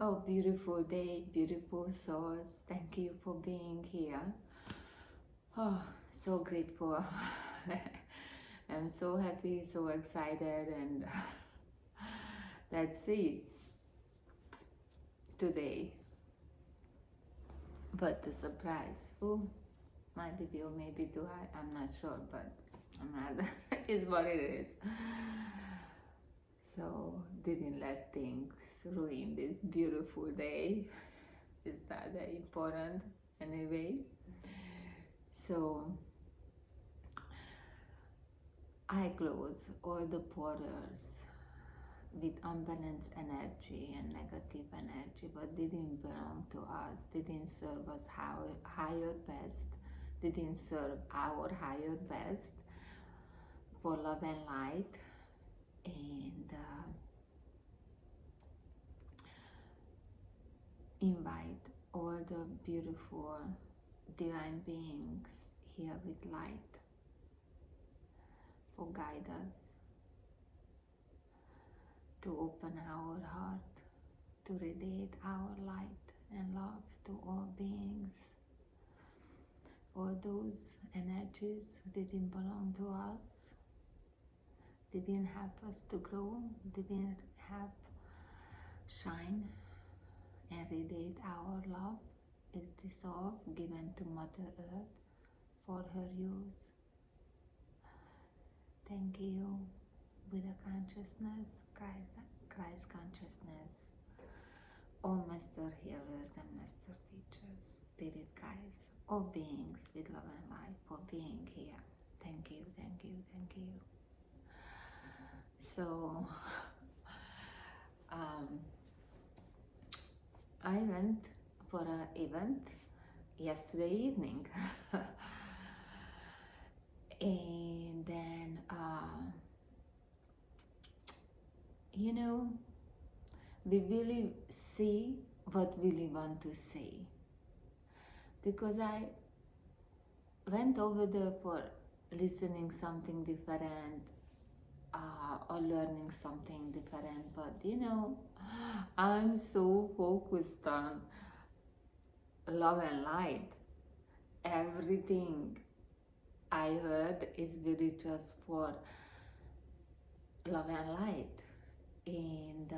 Oh, beautiful day, beautiful souls. Thank you for being here. Oh, so grateful. I'm so happy, so excited, and let's see today. But the surprise, oh, my video may be too high. I'm not sure, but I'm not. Is what it is. So didn't let things ruin this beautiful day. Is that important anyway? So I close all the portals with unbalanced energy and negative energy, but didn't belong to us, didn't serve us higher best, didn't serve our higher best for love and light. And invite all the beautiful divine beings here with light for guide us to open our heart, to radiate our light and love to all beings. All those energies didn't belong to us, didn't help us to grow, didn't help shine and radiate our love, is dissolved, given to Mother Earth for her use. Thank you. Buddha consciousness, Christ consciousness, all master healers and master teachers, spirit guides, all beings with love and light for being here. Thank you, thank you, thank you. So, I went for an event yesterday evening. And then, we really see what we really want to say. Because I went over there for listening something different or learning something different, but I'm so focused on love and light. Everything I heard is really just for love and light, and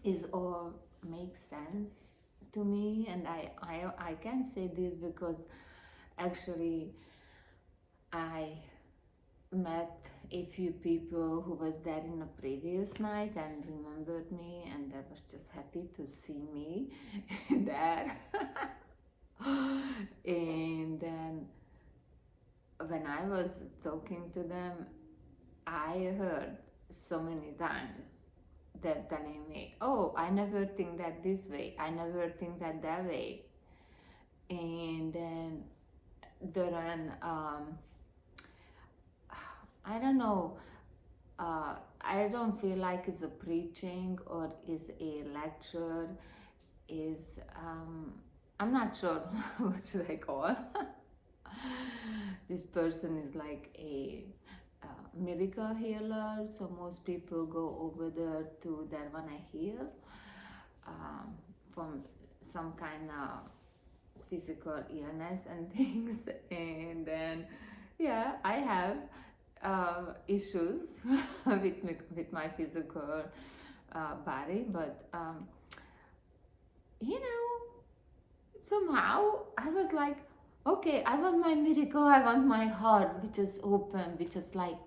is all makes sense to me. And I can say this because actually I met a few people who was there in the previous night and remembered me, and they was just happy to see me there. And then when I was talking to them, I heard so many times that telling me, oh, I never think that this way, I never think that way. And then during I don't know, I don't feel like it's a preaching or is a lecture, is I'm not sure what should I call. This person is like a miracle healer, so most people go over there to that one I heal from some kind of physical illness and things. And then I have issues with my physical body, but somehow I was like, okay, I want my miracle, I want my heart which is open, which is like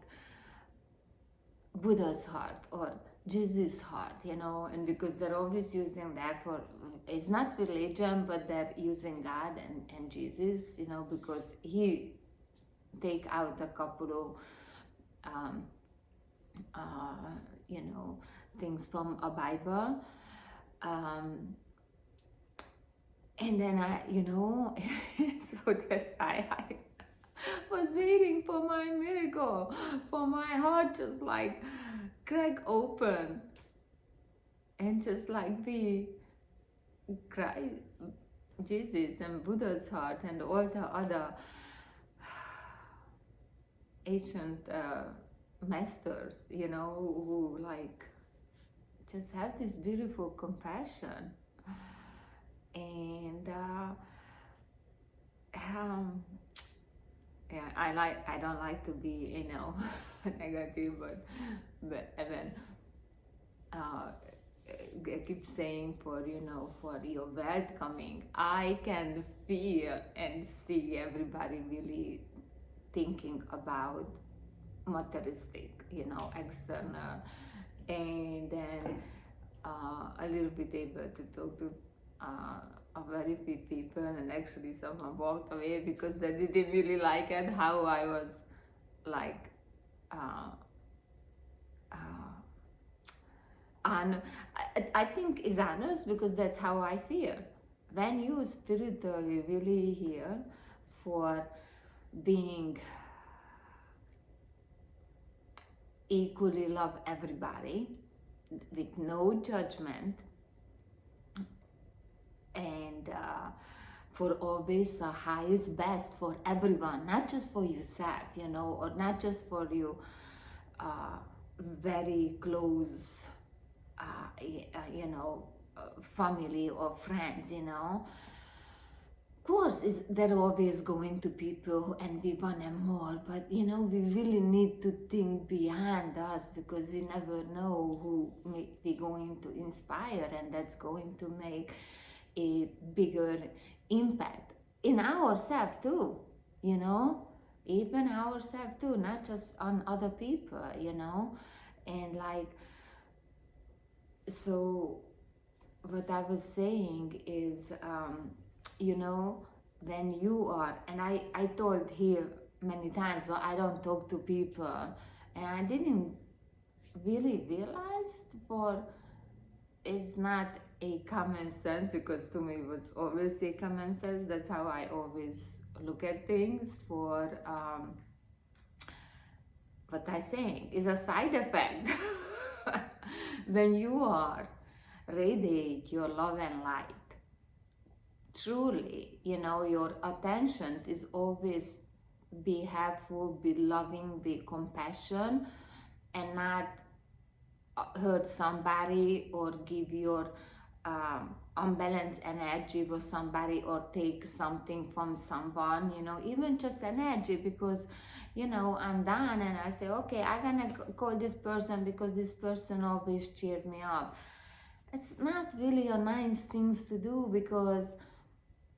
Buddha's heart or Jesus' heart, and because they're always using that for, it's not religion, but they're using God and Jesus, because he take out a couple of things from a Bible, and then so that's why I was waiting for my miracle, for my heart just like crack open and just like be Christ, Jesus and Buddha's heart and all the other ancient masters, who like just have this beautiful compassion. And um, yeah, I don't like to be, negative, but even uh, I keep saying for your welcoming, I can feel and see everybody really thinking about materialistic, external, and then a little bit able to talk to a very few people, and actually someone walked away because they didn't really like it how I was like uh, uh, and I think is honest because that's how I feel. When you spiritually really here for being equally love everybody with no judgment, and for always the highest best for everyone, not just for yourself, or not just for you very close family or friends, Of course, there always going to people and we want them more, but we really need to think beyond us because we never know who may be going to inspire, and that's going to make a bigger impact in ourselves too, even ourselves too, not just on other people, and like, so what I was saying is, when you are, and I told here many times, well, I don't talk to people, and I didn't really realize for it's not a common sense, because to me it was always a common sense. That's how I always look at things. For what I saying is a side effect. When you are radiate your love and light, truly, your attention is always be helpful, be loving, be compassion, and not hurt somebody or give your unbalanced energy with somebody or take something from someone, even just energy, because I'm done and I say, okay, I'm gonna call this person because this person always cheered me up. It's not really a nice things to do, because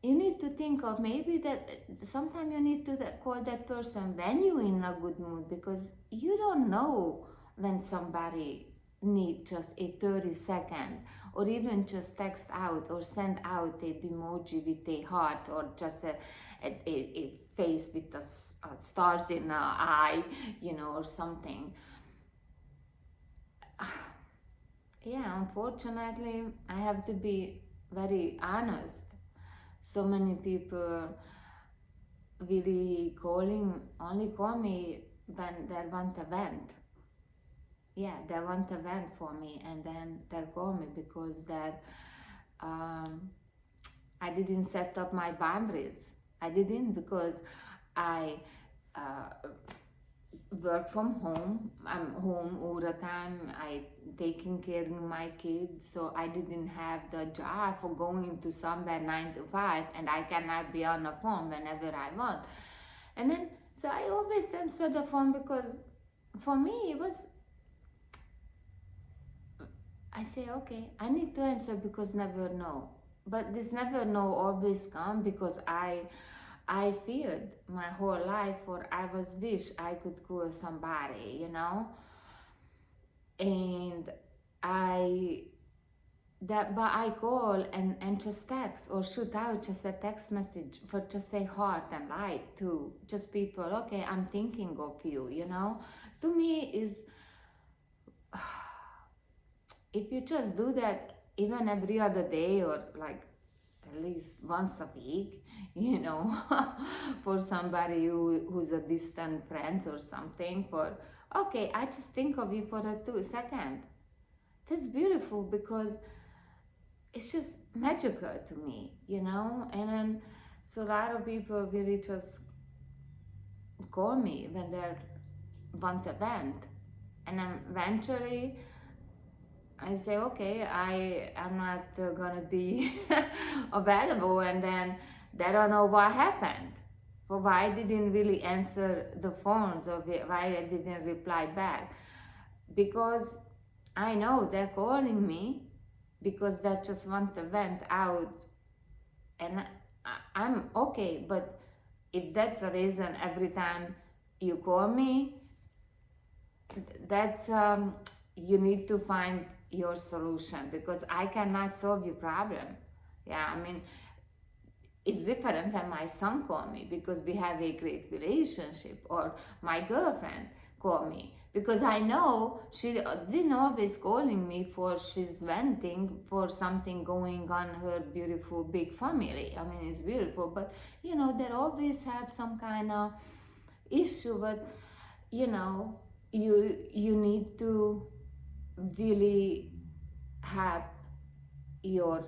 you need to think of maybe that sometimes you need to call that person when you're in a good mood, because you don't know when somebody need just a 30-second, or even just text out or send out a emoji with a heart, or just a face with the stars in the eye, or something. Yeah, unfortunately, I have to be very honest. So many people really only call me when they want a vent. Yeah, they want a vent for me, and then they call me because um, I didn't set up my boundaries. I didn't, because I work from home. I'm home all the time. I taking care of my kids, so I didn't have the job for going to somewhere 9 to 5, and I cannot be on the phone whenever I want. And then, so I always answer the phone, because for me it was, I say, okay, I need to answer because never know. But this never know always come because I feared my whole life, or I was wish I could call somebody, and I but I call and just text or shoot out just a text message for just say heart and light to just people. Okay, I'm thinking of you. To me is, if you just do that even every other day, or like at least once a week, for somebody who's a distant friend or something, for okay, I just think of you for a 2 second. That's beautiful, because it's just magical to me, and then so a lot of people really just call me when they want a vent, and then eventually I say, okay, I am not gonna be available, and then they don't know what happened. For why I didn't really answer the phones, or why I didn't reply back. Because I know they're calling me because they just want to vent out, and I'm okay. But if that's the reason every time you call me, that's you need to find your solution, because I cannot solve your problem. Yeah, I mean, it's different than my son call me because we have a great relationship, or my girlfriend call me because I know she didn't always calling me for she's venting for something going on her beautiful big family. I mean, it's beautiful, but they always have some kind of issue. But you know you need to really have your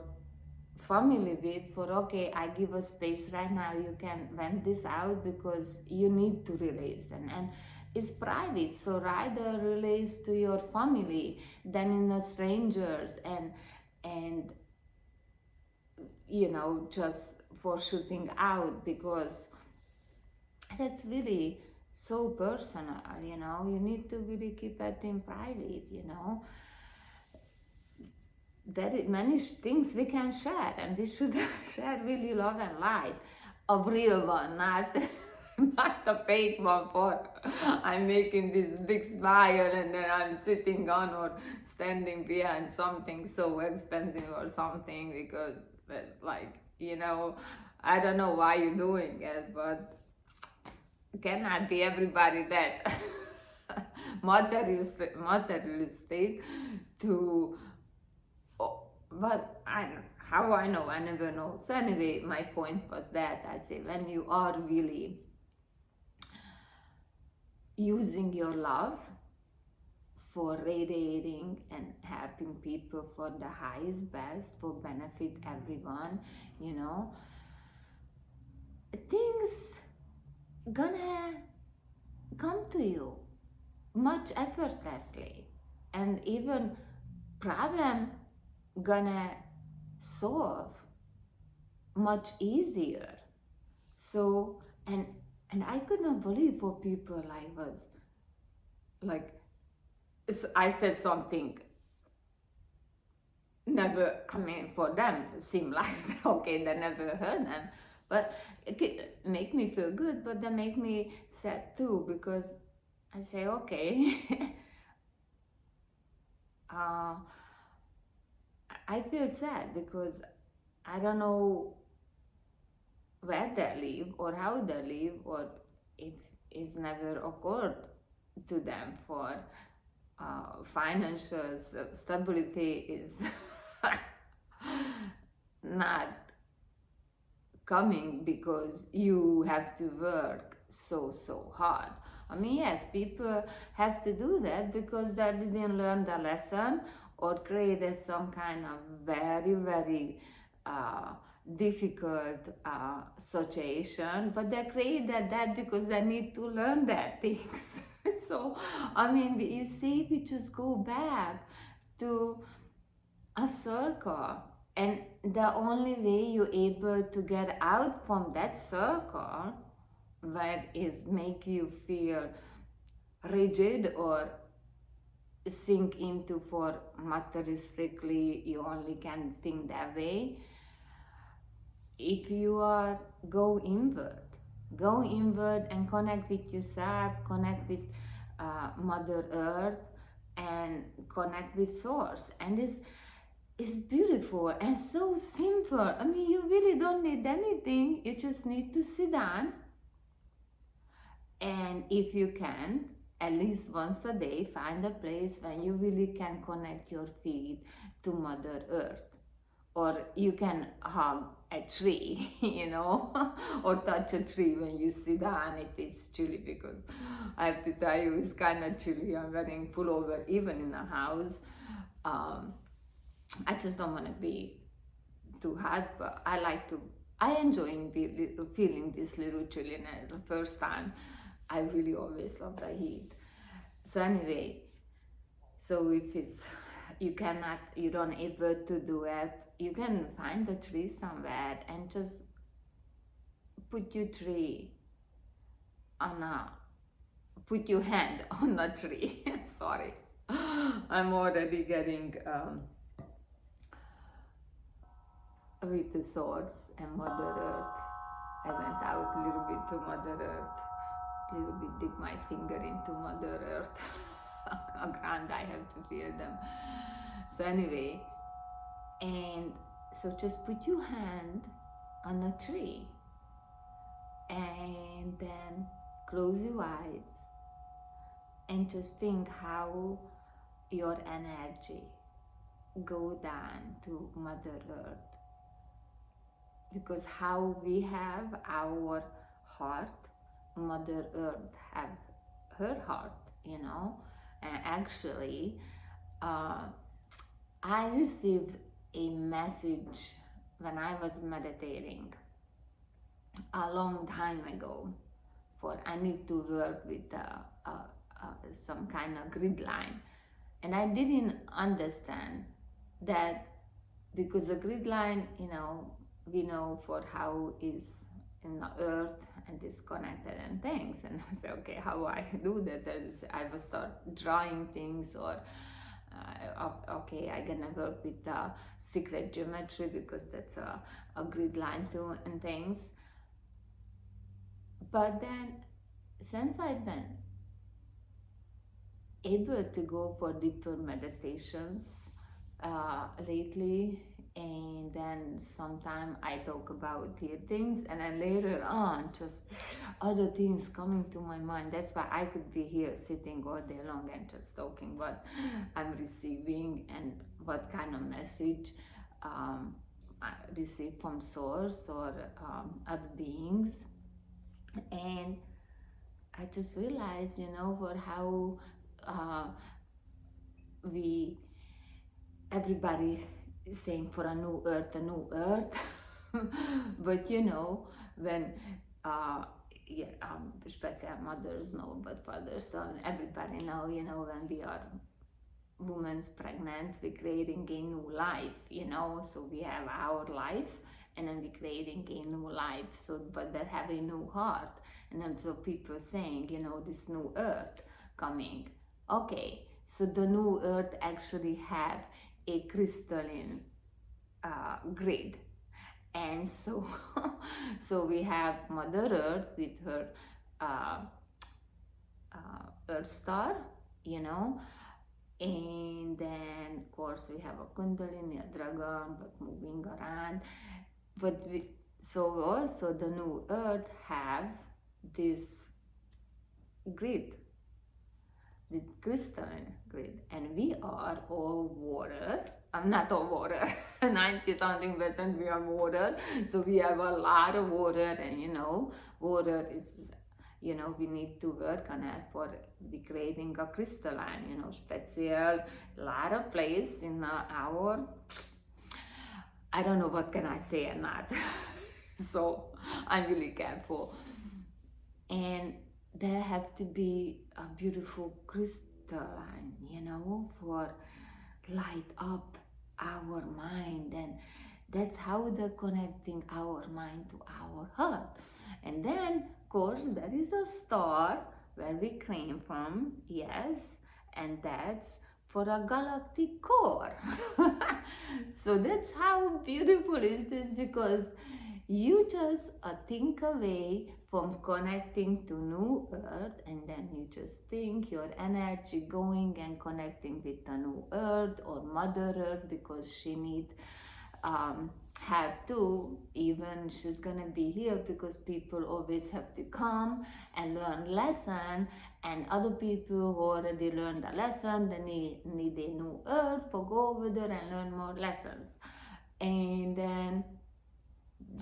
family with, for okay, I give a space right now, you can vent this out because you need to release, and it's private, so rather release to your family than in a strangers, and just for shooting out, because that's really so personal. You need to really keep it in private. There is many things we can share, and we should share really love and light, a real one, not not a fake one for I'm making this big smile and then I'm sitting on or standing behind something so expensive or something, because I don't know why you're doing it, but cannot be everybody that materialistic to. Oh, but how I know? I never know. So anyway, my point was that I say, when you are really using your love for radiating and helping people for the highest best, for benefit everyone, things gonna come to you much effortlessly, and even problem gonna solve much easier. So and I could not believe for people like was like, I said something never, I mean, for them it seemed like okay, they never heard them, but it could make me feel good, but they make me sad too, because I say, okay, uh, I feel sad because I don't know where they live or how they live, or if it's never occurred to them for financial stability is not coming because you have to work so hard. I mean, yes, people have to do that because they didn't learn the lesson or created some kind of very uh, difficult situation, but they created that because they need to learn that things. So I mean, you see, we just go back to a circle, and the only way you're able to get out from that circle, where is make you feel rigid or sink into for materialistically, you only can think that way. If you are go inward and connect with yourself, connect with Mother Earth, and connect with Source, and it's beautiful and so simple. I mean, you really don't need anything, you just need to sit down, and if you can, at least once a day, find a place when you really can connect your feet to Mother Earth. Or you can hug a tree, or touch a tree when you sit down if it's chilly, because I have to tell you, it's kind of chilly. I'm wearing pullover even in the house. I just don't want to be too hot, but I enjoying feeling this little chilliness. The first time, I really always love the heat. So anyway, so if it's you don't able to do it, you can find a tree somewhere and just put your tree on a, put your hand on the tree. Sorry, I'm already getting with the swords and Mother Earth. I went out a little bit to Mother Earth, a little bit dig my finger into Mother Earth. Ground, I have to feel them. So anyway, and so just put your hand on a tree and then close your eyes and just think how your energy go down to Mother Earth, because how we have our heart, Mother Earth have her heart, you know. And actually I received a message when I was meditating a long time ago, for I need to work with some kind of grid line, and I didn't understand that, because the grid line, you know, we know for how is in the earth and disconnected and things, and I say, okay, how I do that? I will start drawing things, or okay, I'm gonna work with secret geometry, because that's a grid line too and things. But then since I've been able to go for deeper meditations lately, and then sometime I talk about here things, and then later on just other things coming to my mind. That's why I could be here sitting all day long and just talking what I'm receiving and what kind of message I receive from source or other beings. And I just realized, you know, for how everybody is saying for a new earth. But you know, when special mothers know, but fathers don't, everybody know, you know, when we are women's pregnant, we're creating a new life, you know. So we have our life, and then we're creating a new life, so but that have a new heart. And then so people saying, you know, this new earth coming. Okay, so the new earth actually have a crystalline grid. And so so we have Mother Earth with her earth star, you know. And then of course we have a Kundalini, a dragon, but moving around. But so also the new earth have this grid, the crystalline grid, and we are all water. I'm not all water. 90-something% we are water. So we have a lot of water, and you know, water is, you know, we need to work on it for creating a crystalline, you know, special, lot of place in our, I don't know what can I say or not. So I'm really careful. And there have to be a beautiful crystalline, you know, for light up our mind. And that's how they're connecting our mind to our heart. And then of course there is a star where we came from, yes, and that's for a galactic core. So that's how beautiful is this, because you just think away from connecting to new earth, and then you just think your energy going and connecting with the new earth or Mother Earth, because she need have to, even she's gonna be here, because people always have to come and learn lesson, and other people who already learned a lesson, they need a new earth for go over there and learn more lessons. And then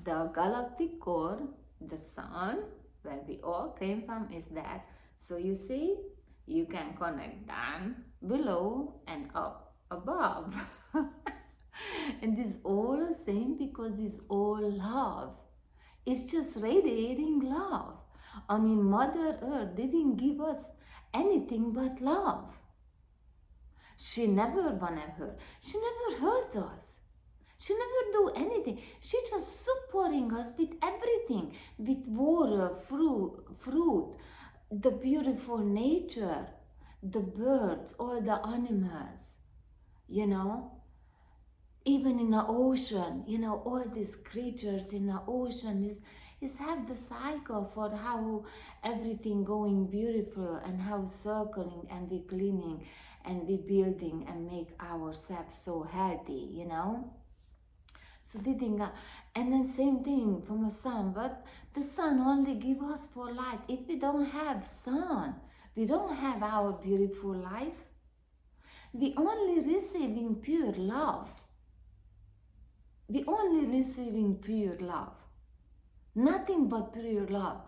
the galactic core, the sun, where we all came from, is that. So you see, you can connect down, below, and up, above. And this all the same, because it's all love. It's just radiating love. I mean, Mother Earth didn't give us anything but love. She never wanna hurt. She never hurts us. She never do anything. She just supporting us with everything, with water, fruit, the beautiful nature, the birds, all the animals, you know. Even in the ocean, all these creatures in the ocean is have the cycle for how everything going beautiful and how circling and we cleaning and we building and make ourselves so healthy. So we think, and then same thing from a sun, but the sun only give us for light. If we don't have sun, we don't have our beautiful life. We only receiving pure love. We only receiving pure love. Nothing but pure love.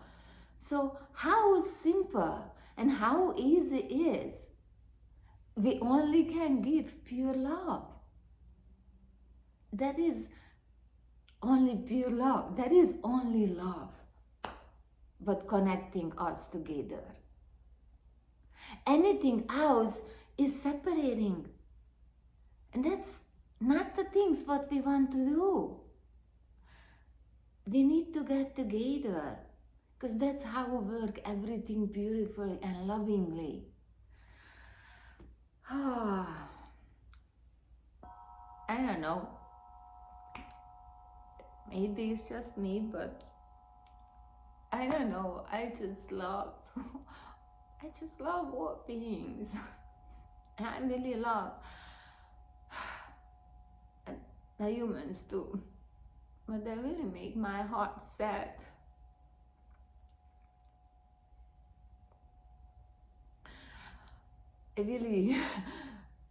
So how simple and how easy is. We only can give pure love. That is only pure love. That is only love. But connecting us together. Anything else is separating. And that's not the things what we want to do. We need to get together because that's how we work everything beautifully and lovingly. I don't know. Maybe it's just me, but I don't know. I just love all beings. I really love the humans too. But they really make my heart sad. It really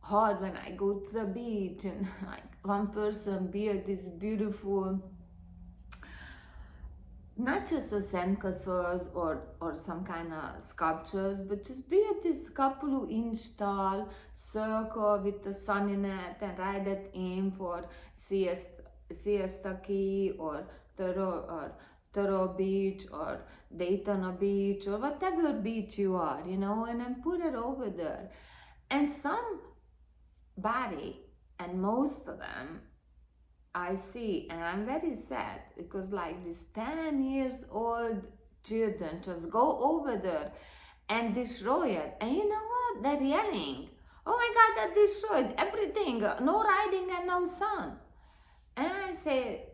hard when I go to the beach and like one person built this beautiful, not just a sandcastles or some kind of sculptures, but just built this couple of inch tall circle with the sun in it and write it in for Siesta Key or Turo Beach or Daytona Beach or whatever beach you are, and then put it over there. And somebody, and most of them, I see, and I'm very sad because like these 10 years old children just go over there and destroy it. And you know what? They're yelling, oh my God, that destroyed everything, no riding and no sun. And I say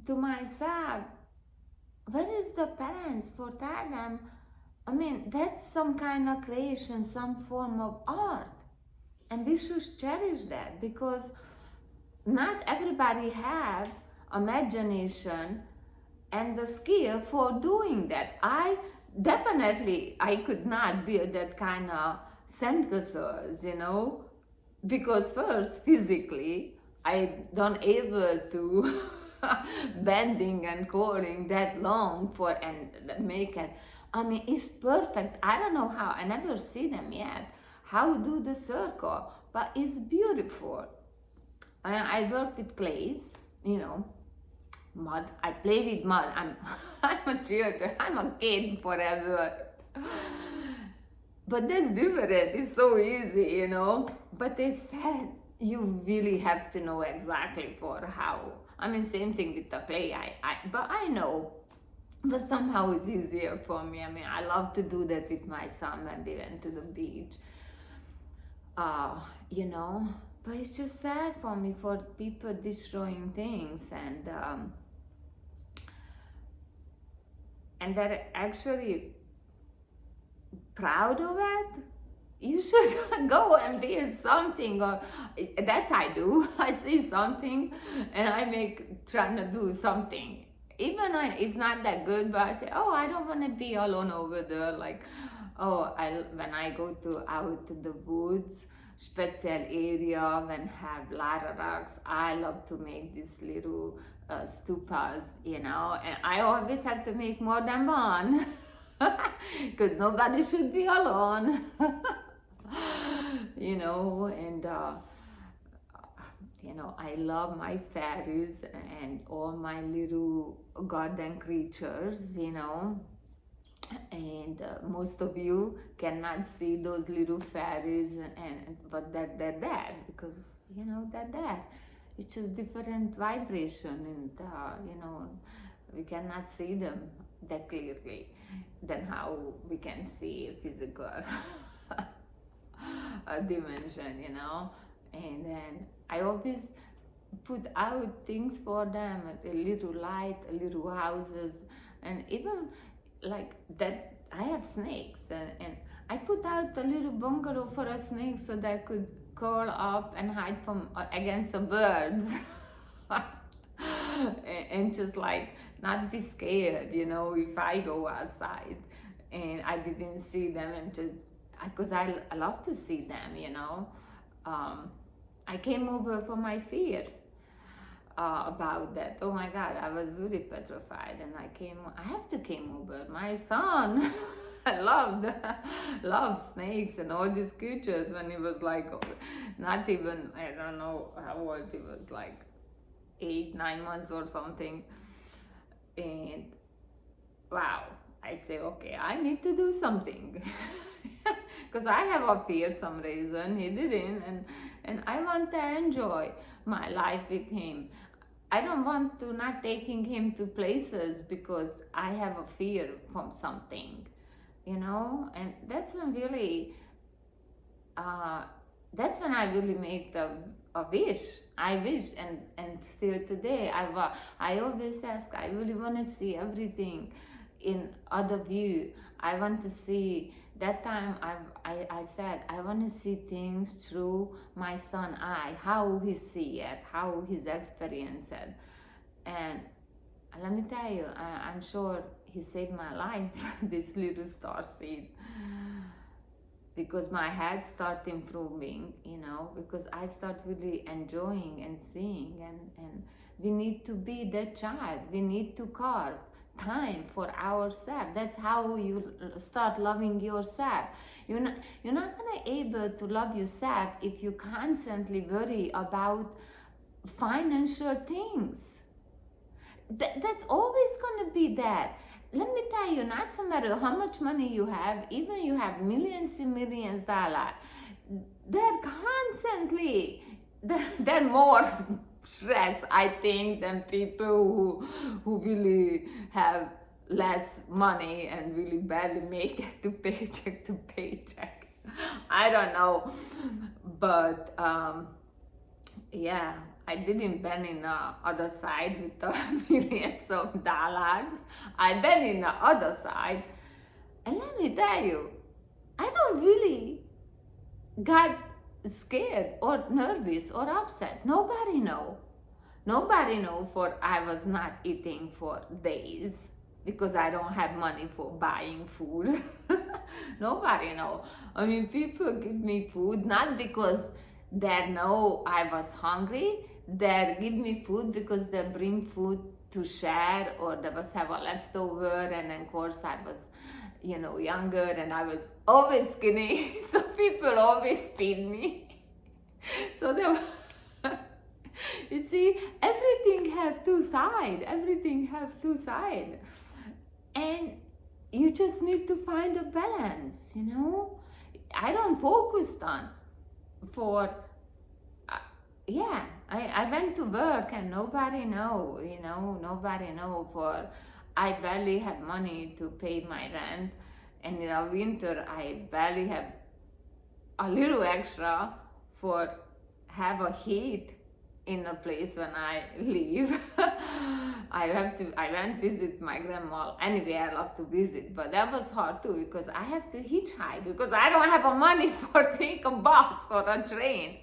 to myself, where is the parents for that? I mean, that's some kind of creation, some form of art. And we should cherish that because not everybody have imagination and the skill for doing that. I could not build that kind of sandcastles, because first physically I don't able to bending and coring that long for and make it. I mean, it's perfect. I don't know how. I never see them yet. How do the circle? But it's beautiful. I work with clays, mud. I play with mud. I'm a children. I'm a kid forever. But that's different. It's so easy, But they said you really have to know exactly for how. I mean, same thing with the clay. But I know. But somehow it's easier for me. I mean, I love to do that with my son when we went to the beach. But it's just sad for me for people destroying things and they're actually proud of it. You should go and build something, or that's I do. I see something and I trying to do something. Even it's not that good, but I say, oh, I don't want to be alone over there. Like, when I go out to the woods, special area when have lot of rocks, I love to make these little stupas, and I always have to make more than one because nobody should be alone. And I love my fairies and all my little garden creatures, And most of you cannot see those little fairies, and but they're there, because they're there. It's just different vibration, and we cannot see them that clearly than how we can see a physical dimension, and then I always put out things for them, a little light, a little houses, and even like that. I have snakes, and I put out a little bungalow for a snake so that I could curl up and hide from against the birds. And just like not be scared, if I go outside and I didn't see them, and just because I love to see them, I came over for my fear about that. Oh my God, I was really petrified, and I have to came over. My son loved snakes and all these creatures when he was like, not even, I don't know how old he was, like 8-9 months or something. And wow, I say, okay, I need to do something. Because I have a fear some reason, he didn't, and I want to enjoy my life with him. I don't want to not taking him to places because I have a fear from something, and that's when that's when I really make a wish. I wish, and still today, I always ask, I really want to see everything in other view. I want to see, that time I said, I want to see things through my son eye, how he see it, how he's experience it. And let me tell you, I'm sure he saved my life, this little star seed, because my head start improving, because I start really enjoying and seeing, and we need to be that child. We need to carve time for ourselves. That's how you start loving yourself. You're not gonna able to love yourself if you constantly worry about financial things. That's always gonna be there. Let me tell you, not so matter how much money you have, even you have millions and millions of dollars, they're constantly, they're more stress, I think, than people who really have less money and really barely make it to paycheck. I don't know, but yeah, I didn't been in the other side with the millions of dollars. I've been in the other side, and let me tell you, I don't really got scared or nervous or upset. Nobody know for I was not eating for days because I don't have money for buying food. Nobody know. I mean, people give me food not because they know I was hungry. They give me food because they bring food to share, or they was have a leftover, and of course I was younger, and I was always skinny, so people always feed me. So you see, everything have two sides. And you just need to find a balance, I don't focus on for I went to work and nobody know for I barely have money to pay my rent, and in the winter I barely have a little extra for have a heat in a place when I leave. I went visit my grandma. Anyway, I love to visit, but that was hard too because I have to hitchhike because I don't have a money for take a bus or a train.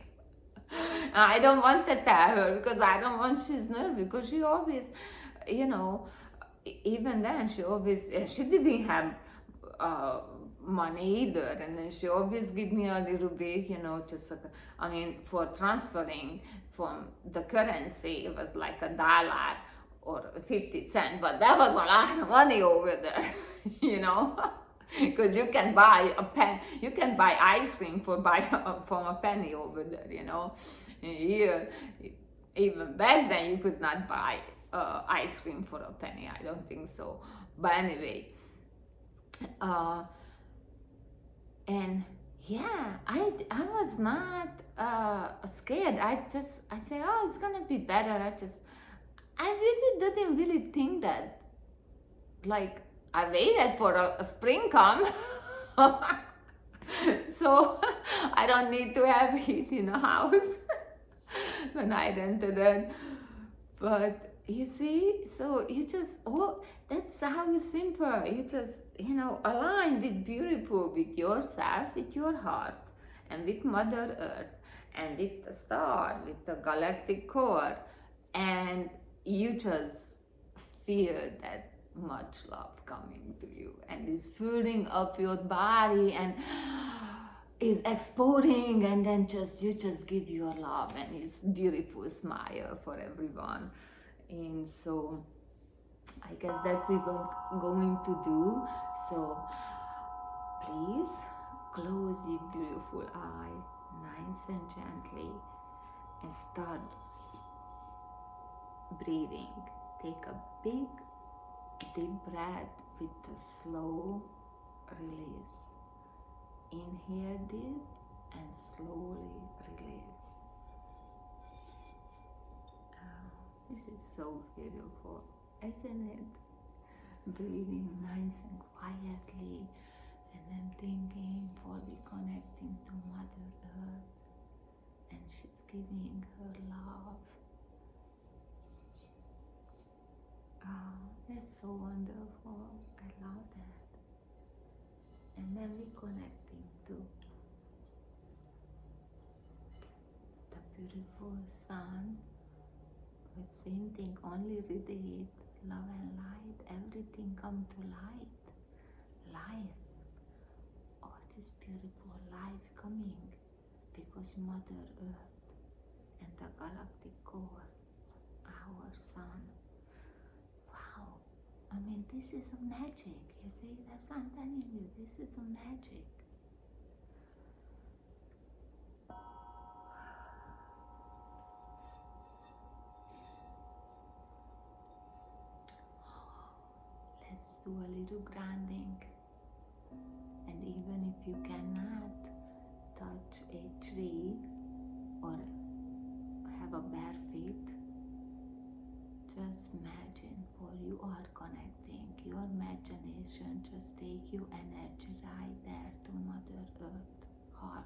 I don't want to tell her because I don't want she's nervous, because she always, even then she didn't have money either, and then she always give me a little bit, just for transferring from the currency, it was like $1 or 50 cents, but that was a lot of money over there, because you can buy ice cream from a penny over there, Here, even back then, you could not buy ice cream for a penny. I don't think so. But anyway, uh, and yeah, I was not scared. I said, oh, it's gonna be better. I really didn't really think that. Like, I waited for a spring come. So I don't need to have heat in a house when I rented it. But you see, so you just, oh, that's how simple. You just, align with beautiful, with yourself, with your heart, and with Mother Earth, and with the star, with the galactic core, and you just feel that much love coming to you, and is filling up your body, and is exploding, and then you just give your love and this beautiful smile for everyone. And so I guess that's what we're going to do. So please close your beautiful eye, nice and gently, and start breathing. Take a big deep breath with a slow release. Inhale deep and slowly release. This is so beautiful, isn't it? Breathing nice and quietly, and then thinking, fully connecting to Mother Earth, and she's giving her love. It's so wonderful. I love that. And then we connecting to the beautiful sun. With same thing, only radiate love and light. Everything come to light. Life. All this beautiful life coming because Mother Earth and the galactic core, our sun. Wow. I mean, this is a magic. You see, that's what I'm telling you. This is a magic. Let's do a little grounding. And even if you cannot touch a tree or have a bare feet, just imagine, for you are connecting. Your imagination just take your energy right there to Mother Earth heart.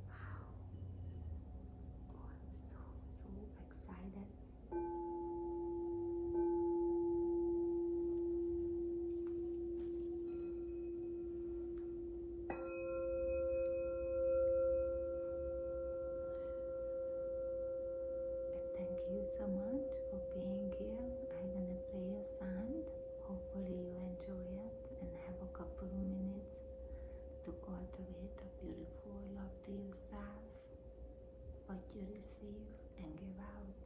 Wow. Oh, I'm so excited. Thank you so much for being here. I'm gonna play a sound. Hopefully you enjoy it and have a couple of minutes to cultivate a beautiful love to yourself, what you receive and give out.